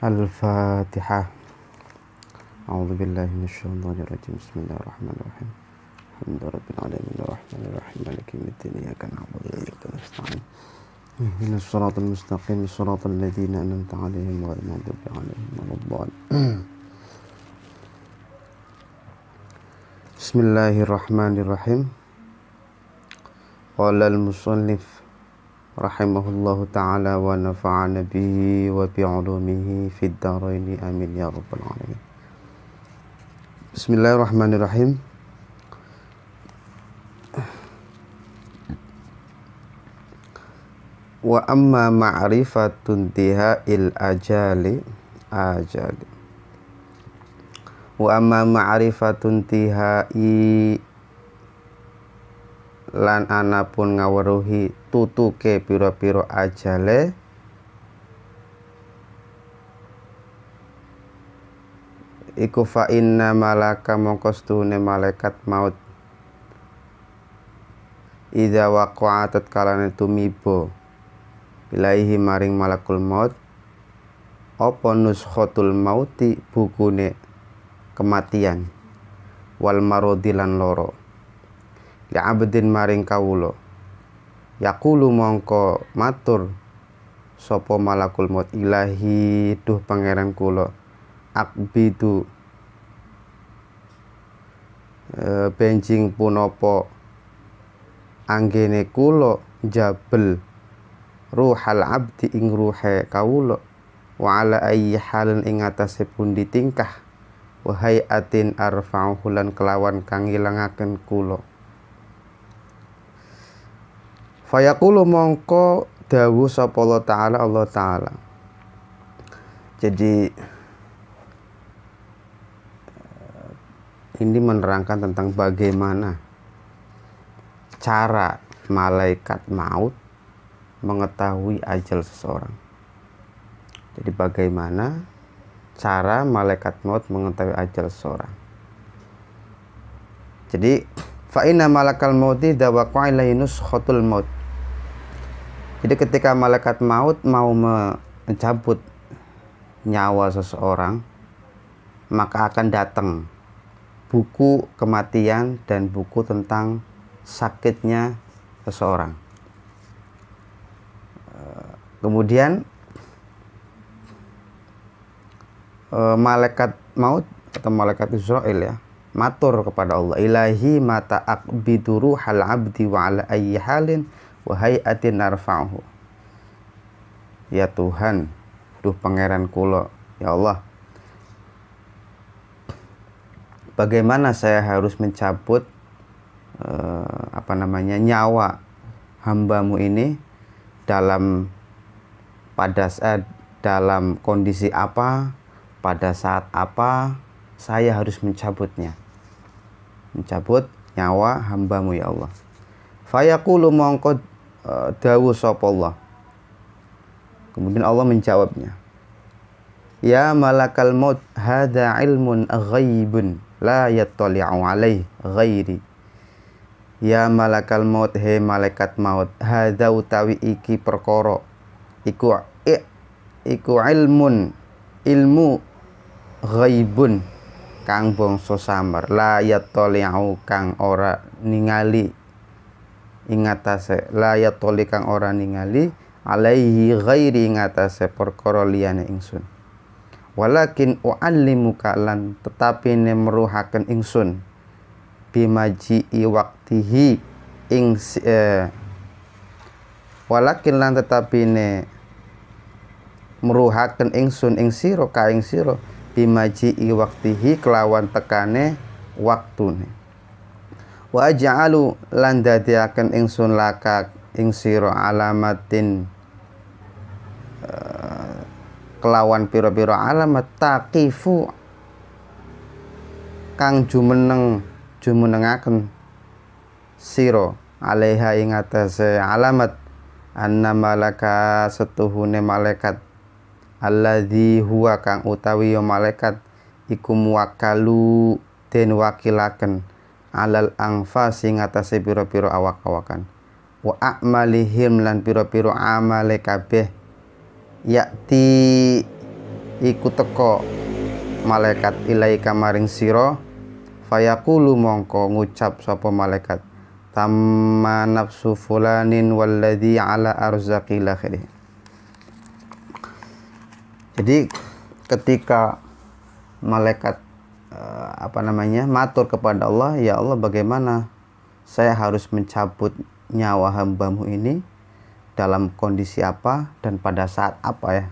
Al-Fatihah. A'udzubillahi minasyaitonir rajim. Bismillahirrahmanirrahim. Alhamdulillahirabbil alamin arrahmanir rahim maliki yaumiddin iyyaka na'budu wa iyyaka nasta'in. Ihdinas siratal mustaqim siratal ladzina an'amta 'alaihim ghairil maghdubi 'alaihim waladdallin. Bismillahirrahmanirrahim. Qala al-musannif rahimahullahu ta'ala wa nafa'ana bihi wa bi'ulumihi fid dharaini amin ya rabbal alamin. Bismillahirrahmanirrahim. Wa amma ma'rifatun tihail ajali wa amma ma'rifatun tihai lan anapun ngaweruhi tutuke pira-pira ajale iku fa inna malaka mongko stune malaikat maut idza waqa'atat kalane tumiba ilaihi maring malakul maut apa nuskhatul mauti bukune kematian wal maradilan loro ya abdin maring kawula yaqulu mongko matur sapa malakul maut ilahi duh pangeran kula akbidu benjing punapa anggene kula jabel ruhal abdi ing ruhe kawula wa ala ayyi halin ing atase pundi tingkah wa hayatin arfa'uhu lan kelawan kang ilangaken kula. Fayaqulu mongko dawuh sapa Allah Ta'ala. Jadi ini menerangkan tentang bagaimana cara malaikat maut mengetahui ajal seseorang. Jadi bagaimana cara malaikat maut mengetahui ajal seseorang. Jadi fa inna malakal mauti dawaqa'a ilaihi nuskhatul maut. Jadi ketika malaikat maut mau mencabut nyawa seseorang, maka akan datang buku kematian dan buku tentang sakitnya seseorang. Kemudian malaikat maut atau malaikat Israil ya matur kepada Allah, ilahi mata aqbidu ruhal abdi wa ala ayyi halin wa hayatin narfa'uhu. Ya Tuhan, duh pangeran kula, ya Allah, bagaimana saya harus mencabut nyawa hambamu ini dalam kondisi apa, pada saat apa saya harus mencabutnya, mencabut nyawa hambamu ya Allah. Fayaqulu mongko dawuh sapa Allah. Kemudian Allah menjawabnya, ya malakal maut hadza ilmun ghaibun la yattali'u alaihi ghairi. Ya malakal maut, he malaikat maut, hadza utawi iki perkara iku ilmu ghaibun kang bangsa samar, la yattali'u kang ora ningali ingatase, la yattali kang ora ningali alaihi ghairi ingatase perkara liyane ingsun. Walakin u'allimuka lan tetapi ne meruhaken ingsun bimaji'i waqtihi walakin lan tetapi ne meruhaken ingsun ing sira ka ing sira bimaji'i waqtihi kelawan tekane waktune. Wa aj'alu lan dadiaken ingsun laka ing sira alamatin kelawan pira-pira alamat taqifu kang jumenengaken sira alaiha ing atase alamat anna malaka setuhune malaikat alladzi huwa kang utawi ya malaikat iku muwakkalu den wakilaken alal anfas ing atase pira-pira awak-awakan wa a'malihim lan pira-pira amale kabeh yakti iku teko malaikat ilaika maring sira fayaqulu mongko ngucap sapa malaikat tamma nafsu fulanin walladzi ala arzaqi lakhirih. Jadi ketika malaikat matur kepada Allah, ya Allah, bagaimana saya harus mencabut nyawa hambamu ini, dalam kondisi apa dan pada saat apa ya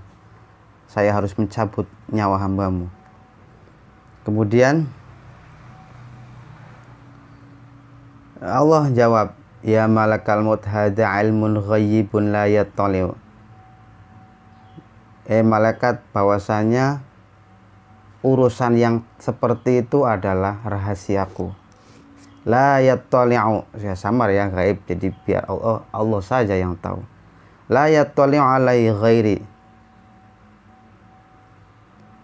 saya harus mencabut nyawa hambamu. Kemudian Allah jawab, ya malakal maut hadza ilmun ghaibun la yattali'u. Malaikat, bahwasanya urusan yang seperti itu adalah rahasiaku. La yattali'u, ya samar ya, gaib, jadi biar Allah saja yang tahu. La yattali'u alai ghairi.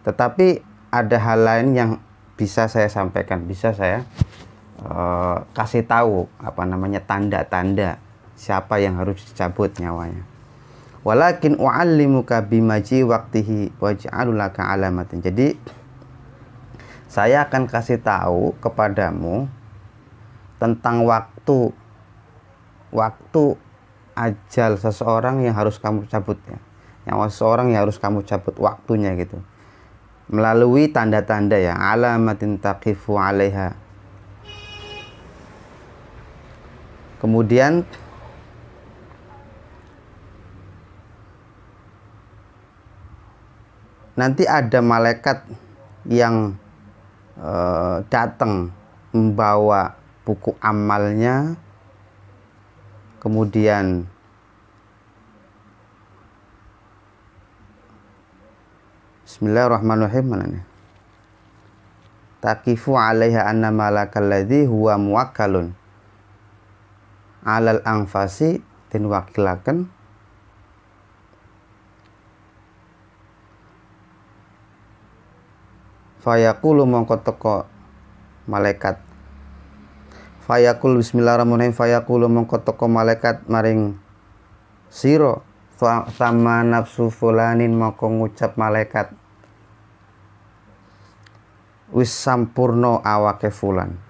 Tetapi ada hal lain yang bisa saya sampaikan, bisa saya kasih tahu tanda-tanda siapa yang harus dicabut nyawanya. Walakin u'allimuka bimaji waqtihi waj'alu laka alamatin. Jadi saya akan kasih tahu kepadamu tentang waktu ajal seseorang yang harus kamu cabut ya. Nyawa seseorang yang harus kamu cabut waktunya gitu. Melalui tanda-tanda ya, alamatin taqifu 'alaiha. Kemudian nanti ada malaikat yang datang membawa buku amalnya, kemudian Bismillahirrahmanirrahim, mana nih? Taqifu 'alaiha anna malakal ladzi huwa muwakkalun 'alal anfasi den wakilaken fayaqulu mongko teko malaikat fayaqul bismillahirrahmanirrahim fayaqulu mongko teko malaikat maring sira sama nafsu fulanin mongko ngucap malaikat wis sampurno awake fulan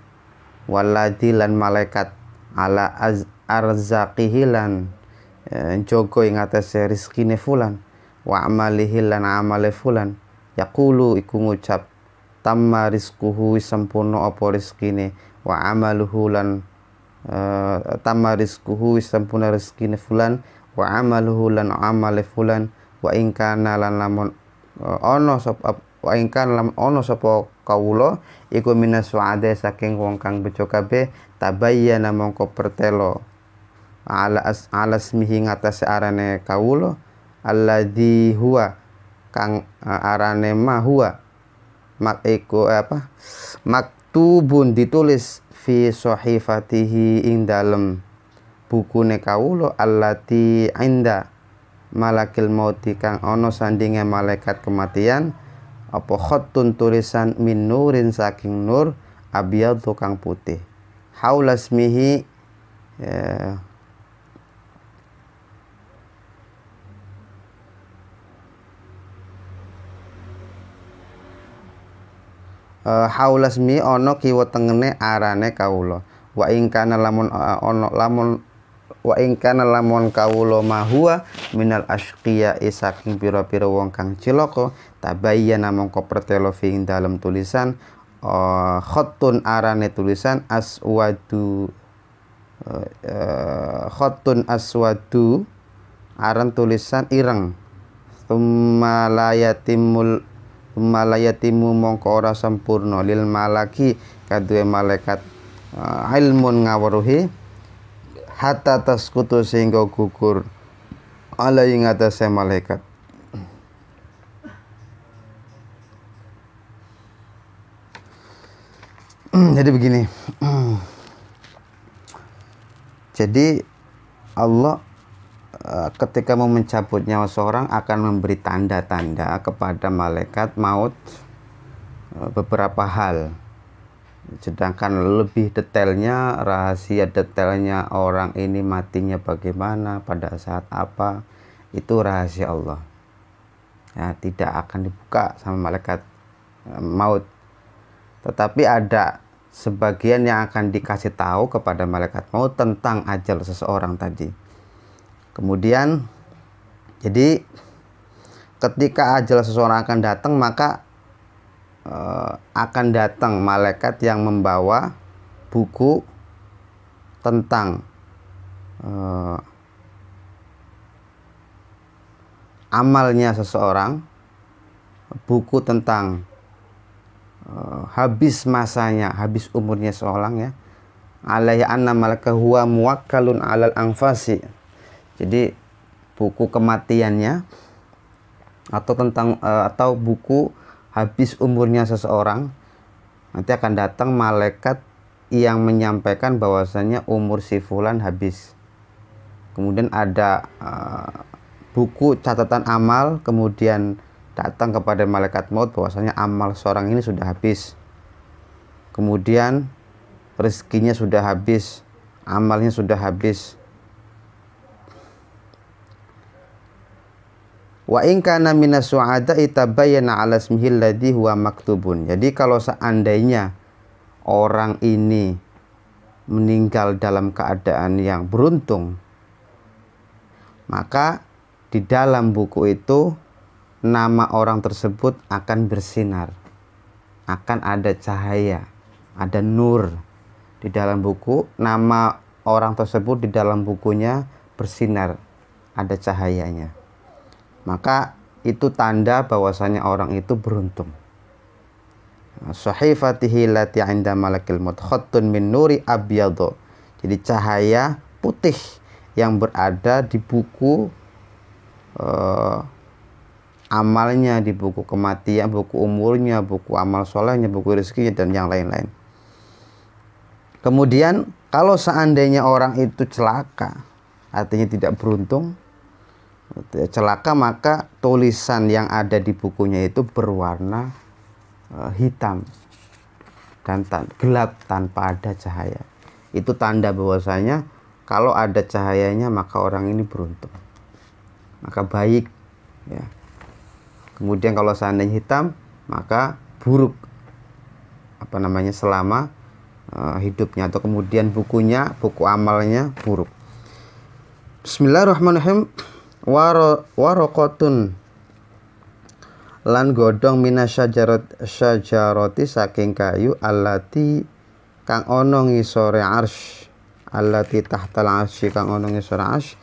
waladi lan malaikat ala arzaqihi lan jogo ing atase rezekine fulan wa amalihi lan amale fulan yaqulu iku ngucap tamma rizquhu wis sampurno apa rezekine wa amaluhu lan tamma rizquhu wis sampurno rezekine fulan wa amaluhu lan amale fulan wa in kana lan lamun ana sapa wa in kana lam ana sapa kawula iku minas su'ade saking wong kang bejo kabeh tabayyana mongko pertelo ala ismihi ngatas arane kawula alladzi huwa kang arane ma huwa maktubun ditulis fi sahifatihi ing dalem bukune kawula allati inda malakil mauti kang ana sandinge malaikat kematian apa khattun tulisan min nurin saking nur abyadhu kang putih haula ismihi haula ismi ana kiwa tengene arane kawula wa ing kana lamun ana lamun wa ing kana lamun kawula mahua minal asqiya saking pira-pira wong kang cilaka tabayyana mongko pertelo fi dalem tulisan khattun arane tulisan aswadu khattun aswadu aran tulisan ireng summa layatimu mongko ora sampurna lil malaki kaduwe malaikat ilmun ngaweruhi hatta taskutu sehingga gugur ala ing atase malaikat. Jadi begini. Jadi Allah ketika mau mencabut nyawa seorang akan memberi tanda-tanda kepada malaikat maut beberapa hal. Sedangkan lebih detailnya, rahasia detailnya orang ini matinya bagaimana, pada saat apa, itu rahasia Allah. ya, tidak akan dibuka sama malaikat maut. Tetapi ada sebagian yang akan dikasih tahu kepada malaikat maut tentang ajal seseorang tadi. Kemudian jadi ketika ajal seseorang akan datang, maka akan datang malaikat yang membawa buku tentang amalnya seseorang, buku tentang habis masanya, habis umurnya seorang, ya. Alaihi anna malaka huwa muwakkalun alal anfasi. Jadi buku kematiannya atau tentang atau buku habis umurnya seseorang, nanti akan datang malaikat yang menyampaikan bahwasanya umur si fulan habis. Kemudian ada buku catatan amal, kemudian datang kepada malaikat maut bahwasanya amal seorang ini sudah habis. Kemudian rezekinya sudah habis, amalnya sudah habis. Wa in kana minas su'ada itabayyana 'ala ismihi alladhi huwa maktubun. Jadi kalau seandainya orang ini meninggal dalam keadaan yang beruntung, maka di dalam buku itu nama orang tersebut akan bersinar, akan ada cahaya, ada nur di dalam buku. Nama orang tersebut di dalam bukunya bersinar, ada cahayanya. Maka itu tanda bahwasanya orang itu beruntung. Sahifatihi lati 'inda malakil maut khattun min nuri abyad. Jadi cahaya putih yang berada di buku amalnya, di buku kematian, buku umurnya, buku amal solehnya, buku rezekinya, dan yang lain-lain. Kemudian kalau seandainya orang itu celaka, artinya tidak beruntung, celaka, maka tulisan yang ada di bukunya itu berwarna hitam dan gelap tanpa ada cahaya. Itu tanda bahwasanya kalau ada cahayanya maka orang ini beruntung, maka baik, ya. Kemudian kalau seandainya hitam maka buruk, selama hidupnya, atau kemudian bukunya, buku amalnya buruk. Bismillahirrahmanirrahim. Waraqatun lan godhong minasyajarati saking kayu allati kang ana ngisore arsy, allati tahtal arsy kang ana ngisore arsy,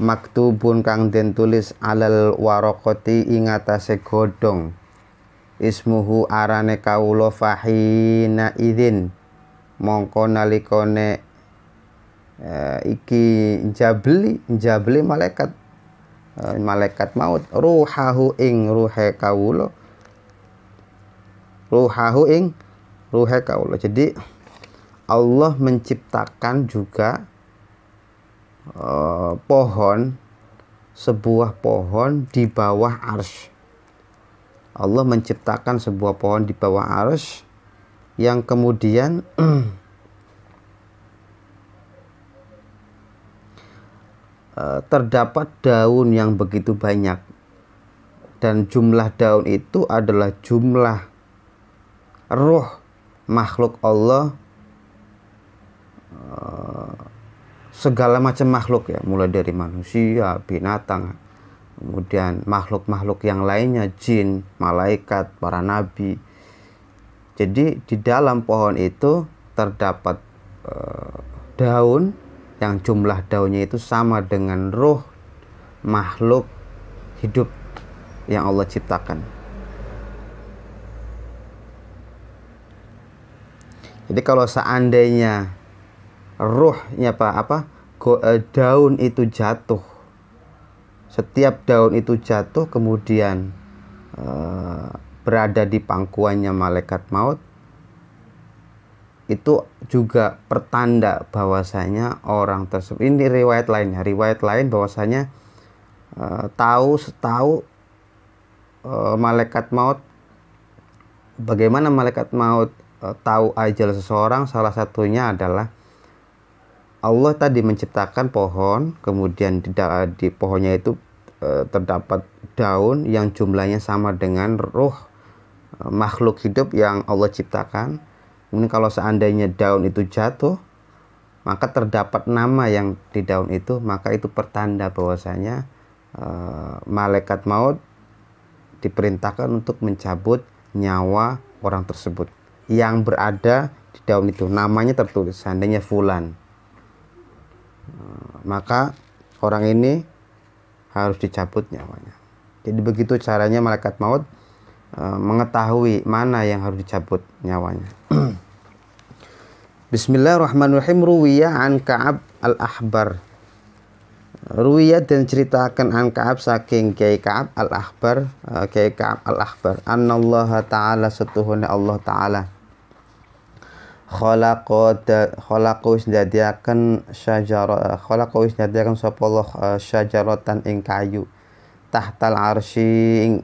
maktubun kang den tulis alal waraqati ing atase godhong, ismuhu arane kawula fahina idzin, mongko nalikane iki njabli malaikat maut ruhahu ing ruhe kawula, Jadi Allah menciptakan juga sebuah pohon di bawah arsy. Allah menciptakan sebuah pohon di bawah arsy yang kemudian terdapat daun yang begitu banyak, dan jumlah daun itu adalah jumlah ruh makhluk Allah, segala macam makhluk, ya, mulai dari manusia, binatang, kemudian makhluk-makhluk yang lainnya, jin, malaikat, para nabi. Jadi di dalam pohon itu terdapat daun yang jumlah daunnya itu sama dengan ruh makhluk hidup yang Allah ciptakan. Jadi kalau seandainya ruhnya daun itu jatuh, setiap daun itu jatuh kemudian berada di pangkuannya malaikat maut, itu juga pertanda bahwasanya orang tersebut, ini riwayat lain bahwasanya tahu malaikat maut, bagaimana malaikat maut tahu ajal seseorang. Salah satunya adalah Allah tadi menciptakan pohon, kemudian di pohonnya itu terdapat daun yang jumlahnya sama dengan ruh makhluk hidup yang Allah ciptakan. Kemudian kalau seandainya daun itu jatuh, maka terdapat nama yang di daun itu, maka itu pertanda bahwasanya malaikat maut diperintahkan untuk mencabut nyawa orang tersebut yang berada di daun itu. Namanya tertulis, seandainya fulan, maka orang ini harus dicabut nyawanya. Jadi begitu caranya malaikat maut mengetahui mana yang harus dicabut nyawanya. Bismillahirrahmanirrahim. Ruwiyah an Ka'ab al-Ahbar. Ruwiyah dan ceritakan an Ka'ab saking Kiai Ka'ab al-Ahbar, Kiai Ka'ab al-Ahbar, annallaha ta'ala setuhuna Allah ta'ala khalaqu isdadiakan syajarah, khalaqu isdadiakan sapa Allah syajaratan ing kayu, tahtal arsy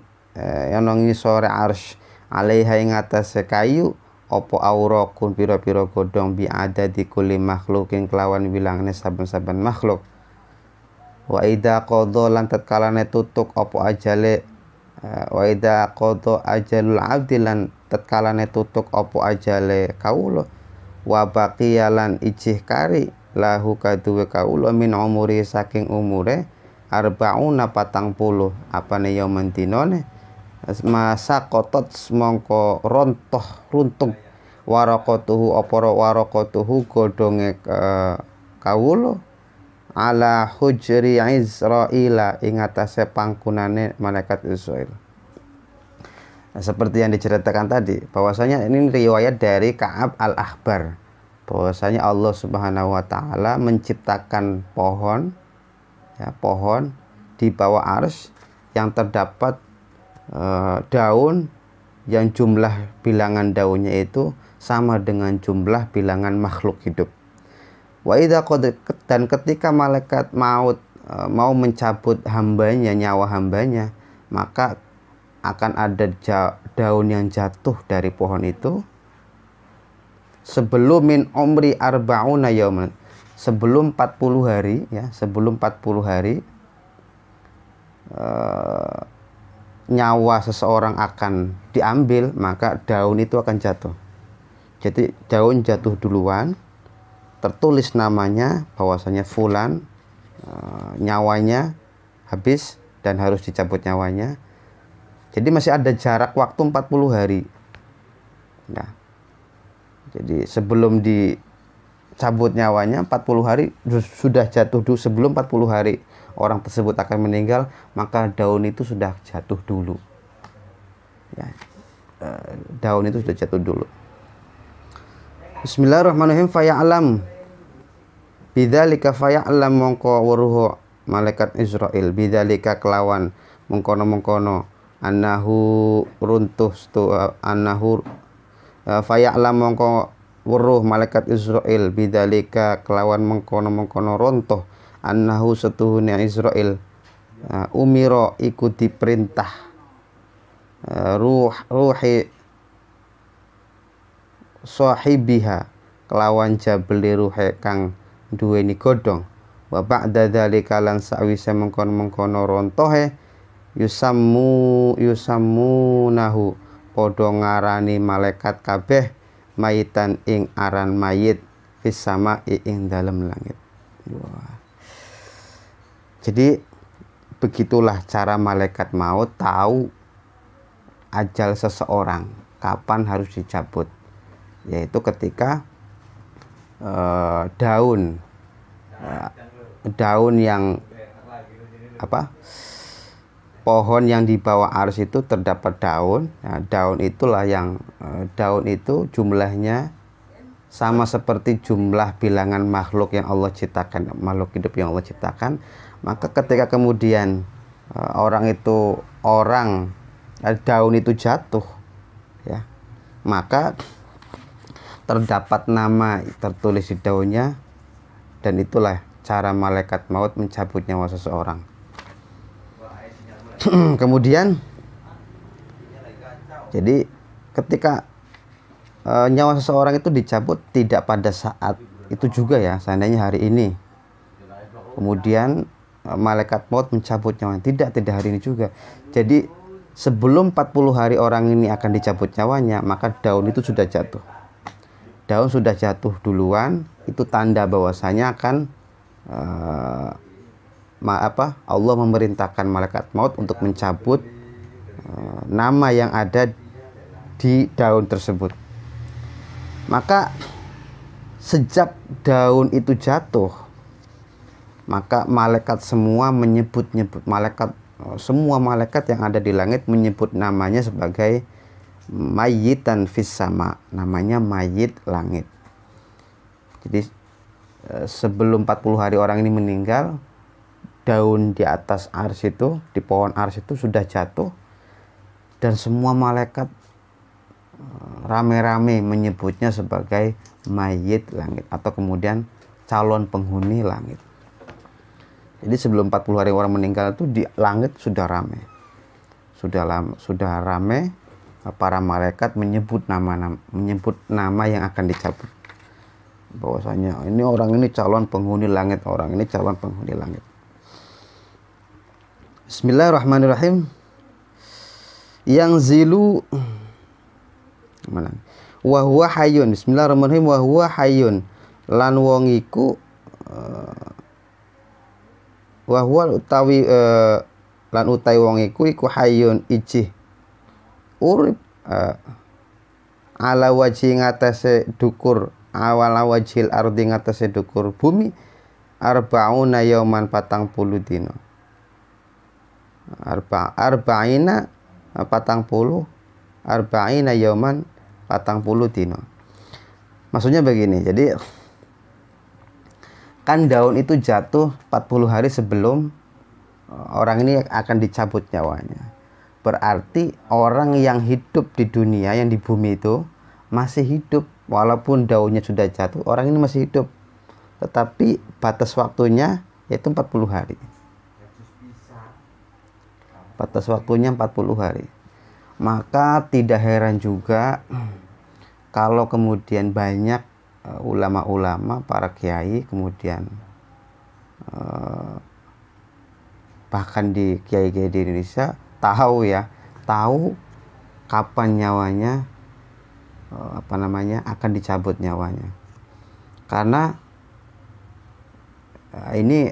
yang ngisore arsy, alaiha ing atase kayu opo aurakun pira-pira godhong bi adadi kulli makhlukin kelawan bilangane saben-saben makhluk. Wa idza qadha lan tatkalane tutuk opo ajale, wa idza qadha ajalul abdi lan tatkalane tutuk opo ajale kawula, wa baqiyalan ijih kari lahu kaduwe kawula min umuri saking umure arbauna 40 apane yaumon dinane masa kotot mongko runtuh warokotuhu oporo warokotuhu godonge kawulo ala hujri Israila ing atase pangkunane malaikat Israil. Seperti yang diceritakan tadi, bahwasanya ini riwayat dari Ka'ab al-Ahbar, bahwasanya Allah Subhanahu wa taala menciptakan pohon, ya, pohon di bawah arsy yang terdapat daun yang jumlah bilangan daunnya itu sama dengan jumlah bilangan makhluk hidup. Wa idza dan ketika malaikat maut mau mencabut hambanya, nyawa hambanya, maka akan ada daun yang jatuh dari pohon itu sebelum min umri arba'una yauman, sebelum 40 hari, ya, sebelum 40 hari nyawa seseorang akan diambil, maka daun itu akan jatuh. Jadi daun jatuh duluan, tertulis namanya bahwasanya fulan nyawanya habis dan harus dicabut nyawanya. Jadi masih ada jarak waktu 40 hari. Nah, jadi sebelum dicabut nyawanya 40 hari sudah jatuh dulu, sebelum 40 hari orang tersebut akan meninggal, maka daun itu sudah jatuh dulu, ya, daun itu sudah jatuh dulu. Bismillahirrahmanirrahim. Faya'lam bidzalika, faya'lam mongko weruh malaikat Israil bidzalika kelawan mengkono-mengkono annahu runtuh annahu faya'lam mongko weruh malaikat Israil bidzalika kelawan mengkono-mengkono runtuh annahu setuhune Israil umiro iku diperintah ruhi sahibiha kelawan jabeli ruhe kang duweni godhong, wa ba'da dzalika lan sawise mengkon-mengkono rontohe yusammunahu padha ngarani malaikat kabeh mayitan ing aran mayit fis sama ing dalem langit. Wah. Jadi begitulah cara malaikat maut tahu ajal seseorang kapan harus dicabut, yaitu ketika daun yang pohon yang di bawah arsy itu terdapat daun. Nah, daun itulah yang daun itu jumlahnya sama seperti jumlah bilangan makhluk yang Allah ciptakan, makhluk hidup yang Allah ciptakan. Maka ketika kemudian daun itu jatuh, ya, maka terdapat nama tertulis di daunnya, dan itulah cara malaikat maut mencabut nyawa seseorang. Kemudian jadi ketika nyawa seseorang itu dicabut tidak pada saat itu juga, ya, seandainya hari ini, kemudian malaikat maut mencabut nyawanya. Tidak hari ini juga. Jadi sebelum 40 hari orang ini akan dicabut nyawanya, maka daun itu sudah jatuh. Daun sudah jatuh duluan, itu tanda bahwasanya akan Allah memerintahkan malaikat maut untuk mencabut nama yang ada di daun tersebut. Maka sejak daun itu jatuh, maka malaikat semua menyebut-nyebut, semua malaikat yang ada di langit menyebut namanya sebagai mayyitan fis sama, namanya mayit langit. Jadi sebelum 40 hari orang ini meninggal, daun di atas arsy itu, di pohon arsy itu sudah jatuh, dan semua malaikat rame-rame menyebutnya sebagai mayit langit, atau kemudian calon penghuni langit. Jadi sebelum 40 hari orang meninggal itu di langit sudah rame, sudah rame, para malaikat menyebut nama yang akan dicabut, bahwasanya ini orang ini calon penghuni langit, orang ini calon penghuni langit. Bismillahirrahmanirrahim. Yang zilu mana? Wa huwa hayyun. Bismillahirrahmanirrahim. Wa huwa hayyun. Lan wong iku wa huwa utawi lan utawi wong iku hayyun ijih urip ala wajhi ngatasé dukur awala wajhil ardi ngatasé dukur bumi arbauna yauman 40 dina. Arba'ina 40 arba'ina yauman 40 dina. Maksudnya begini, jadi kan daun itu jatuh 40 hari sebelum orang ini akan dicabut nyawanya. Berarti orang yang hidup di dunia, yang di bumi itu masih hidup, walaupun daunnya sudah jatuh, orang ini masih hidup, tetapi batas waktunya yaitu 40 hari. Batas waktunya 40 hari. Maka tidak heran juga kalau kemudian banyak ulama-ulama, para kiai, kemudian bahkan di kiai-kiai di Indonesia tahu kapan nyawanya akan dicabut nyawanya. Karena ini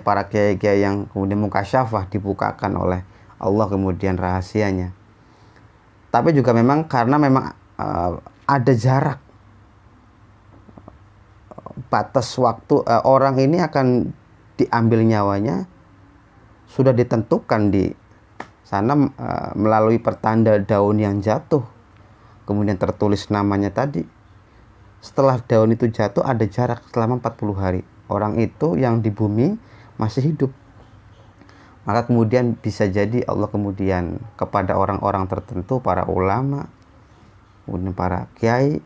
para kiai-kiai yang kemudian mukasyafah, dibukakan oleh Allah kemudian rahasianya. Tapi juga memang karena memang ada jarak batas waktu orang ini akan diambil nyawanya sudah ditentukan di sana melalui pertanda daun yang jatuh, kemudian tertulis namanya tadi. Setelah daun itu jatuh ada jarak selama 40 hari. Orang itu yang di bumi masih hidup. Maka kemudian bisa jadi Allah kemudian kepada orang-orang tertentu, para ulama, kemudian para kiai,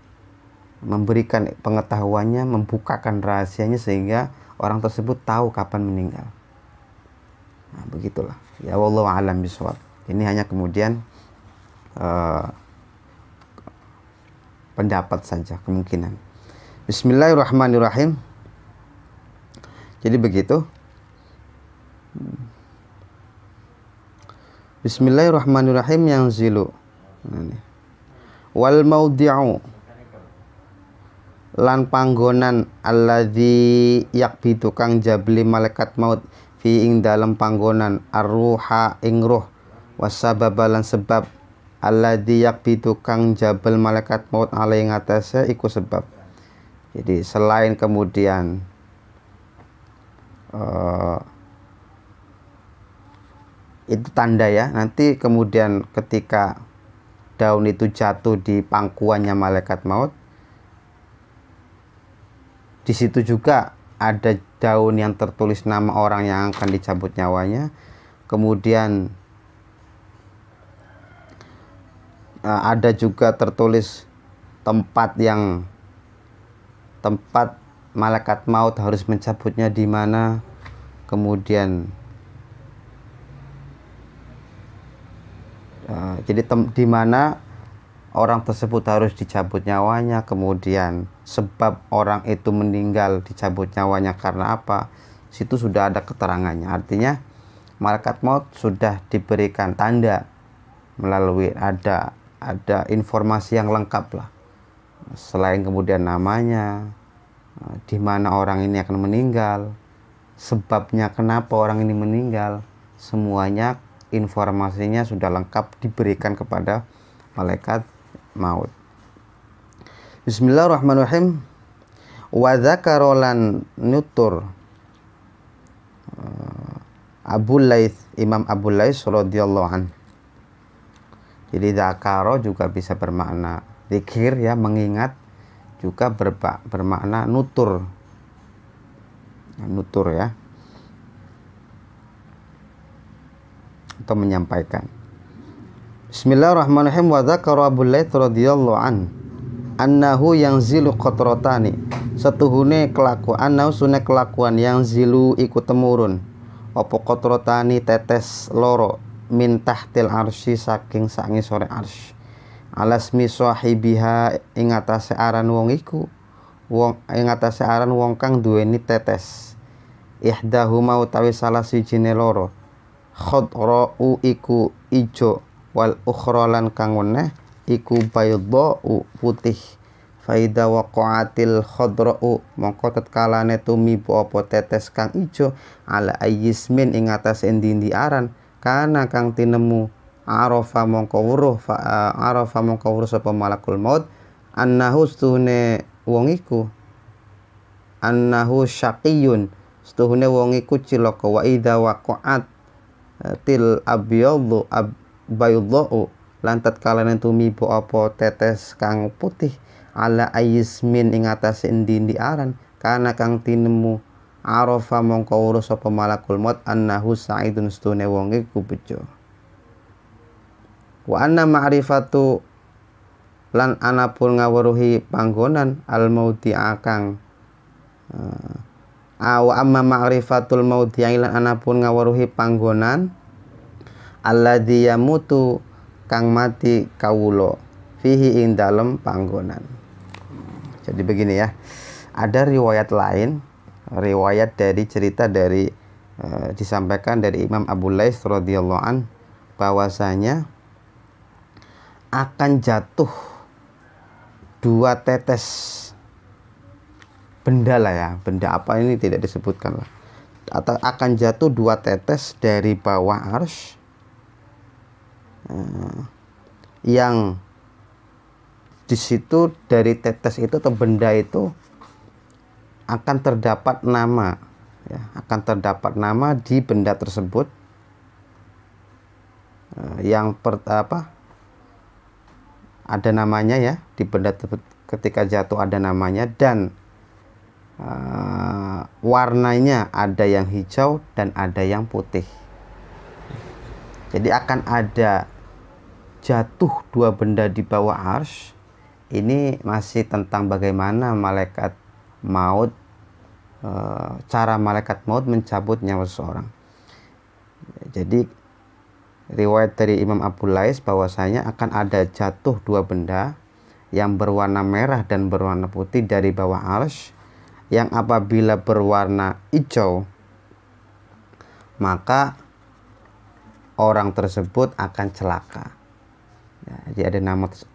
memberikan pengetahuannya, membukakan rahasianya sehingga orang tersebut tahu kapan meninggal. Nah, begitulah. Ya wallahu a'lam bishawab. Ini hanya kemudian pendapat saja, kemungkinan. Bismillahirrahmanirrahim. Jadi begitu. Bismillahirrahmanirrahim. Yang zilu wal maudhi'u lan panggonan alladzi yakbitu kang jabli malaikat maut fi ing dalam panggonan arruha ing ruh wasababalan sebab alladzi yakbitu kang jabal malaikat maut alai ngatasé iku sebab. Jadi selain kemudian itu tanda ya, nanti kemudian ketika daun itu jatuh di pangkuannya malaikat maut, di situ juga ada daun yang tertulis nama orang yang akan dicabut nyawanya. Kemudian ada juga tertulis tempat malaikat maut harus mencabutnya di mana. Kemudian jadi di mana orang tersebut harus dicabut nyawanya, kemudian sebab orang itu meninggal dicabut nyawanya karena apa, situ sudah ada keterangannya. Artinya malaikat maut sudah diberikan tanda melalui ada informasi yang lengkap lah. Selain kemudian namanya, di mana orang ini akan meninggal, sebabnya kenapa orang ini meninggal, semuanya informasinya sudah lengkap diberikan kepada malaikat maut. Bismillahirrahmanirrahim. Wa dzakarolan nutur Imam Abu Laits radhiyallahu an. Jadi dzakaro juga bisa bermakna zikir ya, mengingat, juga bermakna nutur. Nutur ya, atau menyampaikan. Bismillahirrahmanirrahim. Wa dzakara Abu Laits radhiyallahu an annahu yanzilu qatrotani, setuhune kelakuan, annahu sunne kelakuan yang zilu iku temurun apa qatrotani tetes loro min tahtil arsy saking sangisore arsy alasmi sahibiha ing atase aran wong iku, ing atase aran wong kang duweni tetes. Ihdahuma utawi salah sijine loro khadra'u iku ijo, wal ukhra lan kang weneh iku baydha'u putih. Faida waqa'atil khadra'u mongko tetkalane tumiba apa tetes kang ijo ala ayyismin ing atase endi-endi aran kana kang tinemu arafa mongko weruh sapa malakul maut annahu stune wong iku, annahu syaqiyun stuhune wong iku cilaka. Wa idza waqa'at til abyadhu baydha'u lan tatkalane tumiba apa tetes kang putih ala ayyismin ing atase endi-endi aran kana kang tinemu arafa mongko weruh sapa malakul maut annahu sa'idun stune wong iku bejo. Wa anna ma'rifatu lan anapun ngaweruhi panggonan al mauti akang wa amma ma'rifatul mauti lan anapun ngaweruhi panggonan alladzi yamutu kang mati kawula fihi ing dalem panggonan. Jadi begini ya, ada riwayat lain, riwayat dari cerita dari disampaikan dari Imam Abu Laits radhiyallahu an bahwasanya akan jatuh 2 tetes benda lah ya, benda apa ini tidak disebutkan lah, atau akan jatuh 2 tetes dari bawah arsy yang di situ dari tetes itu atau benda itu akan terdapat nama ya, akan terdapat nama di benda tersebut yang ada namanya ya, di benda tersebut ketika jatuh ada namanya, dan warnanya ada yang hijau dan ada yang putih. Jadi akan ada jatuh 2 benda di bawah arsy. Ini masih tentang bagaimana malaikat maut, cara malaikat maut mencabut nyawa seseorang. Jadi riwayat dari Imam Abu Laits bahwasanya akan ada jatuh 2 benda yang berwarna merah dan berwarna putih dari bawah arsy, yang apabila berwarna hijau maka orang tersebut akan celaka. Ya, jadi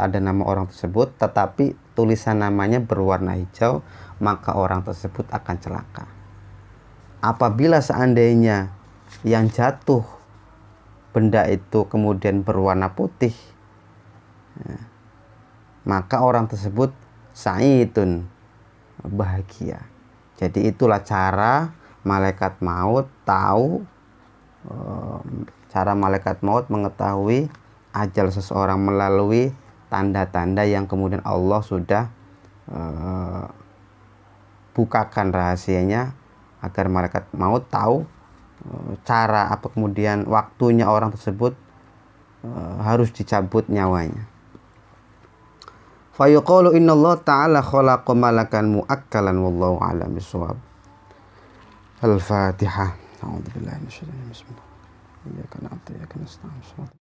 ada nama orang tersebut, tetapi tulisan namanya berwarna hijau, maka orang tersebut akan celaka. Apabila seandainya yang jatuh benda itu kemudian berwarna putih, ya, maka orang tersebut sa'idun, bahagia. Jadi itulah cara malaikat maut tahu, cara malaikat maut mengetahui ajal seseorang melalui tanda-tanda yang kemudian Allah sudah bukakan rahasianya, agar malaikat maut tahu cara apa kemudian waktunya orang tersebut harus dicabut nyawanya. Fa yuqalu innallaha ta'ala khalaqa malakan muakkalan wallahu a'lam bishawab. Al-Fatihah. A'udzubillahi minasyaitonir rajim. Bismillah. Iyyaka na'budu wa iyyaka nasta'in.